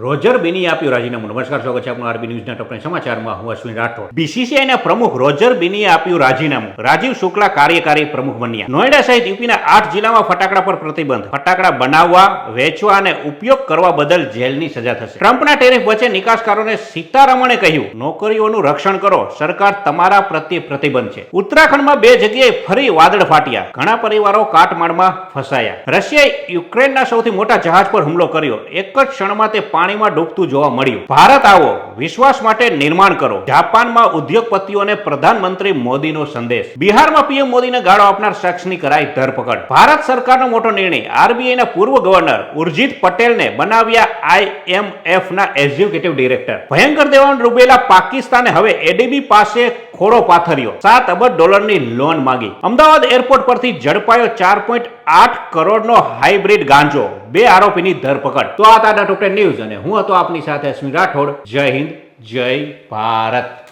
Roger બેનીએ આપ્યું રાજીનામું. નમસ્કાર, સ્વાગત છે આપનું આરબી ન્યૂઝના ટોપના સમાચારમાં. હું અશ્વિન રાઠોડ. બીસીસીઆઈના પ્રમુખ રોજર બેનીએ આપ્યું રાજીનામું. રાજીવ શુક્લા કાર્યકારી પ્રમુખ બન્યા. નોઈડા સહિત યુપીના 8 જિલ્લામાં ફટાકડા પર પ્રતિબંધ. ફટાકડા બનાવવા, વેચવા અને ઉપયોગ કરવા બદલ જેલની સજા થશે. ટ્રમ્પના ટેરિફ વચ્ચે નિકાસકારોને સીતારમણે કહ્યું, નોકરીઓનું રક્ષણ કરો, સરકાર તમારા પ્રત્યે પ્રતિબંધ છે. ઉત્તરાખંડમાં 2 જગ્યાએ ફરી વાદળ ફાટ્યા. ઘણા પરિવારો કાટમાળમાં ફસાયા. રશિયાએ યુક્રેનના સૌથી મોટા જહાજ પર હુમલો કર્યો. એક જ ક્ષણમાં તે પાણીમાં ડૂબતું જોવા મળ્યું. ભારત આવો, વિશ્વાસ માટે નિર્માણ કરો. જાપાનમાં ઉદ્યોગપતિઓને પ્રધાનમંત્રી મોદીનો સંદેશ. બિહારમાં પીએમ મોદીને ગાળો આપનાર શખ્સની કરાઈ ધરપકડ. ભારત સરકારનો મોટો નિર્ણય. આરબીઆઈના પૂર્વ ગવર્નર ઉર્જિત પટેલને બનાવ્યા IMFના એક્ઝિક્યુટિવ ડિરેક્ટર. ભયંકર દેવાં ડૂબેલા પાકિસ્તાને હવે એડીબી પાસે ખોળો પાથર્યો. $7 અબજની લોન માંગી. અમદાવાદ એરપોર્ટ પરથી ઝડપાયો 4.8 કરોડનો હાઇબ્રિડ ગાંજો. 2 આરોપીની ધરપકડ. તો આ હતા ટોપ 10 ન્યૂઝ અને હું હતો આપની સાથે અશ્વિન રાઠોડ. જય હિન્દ, જય ભારત.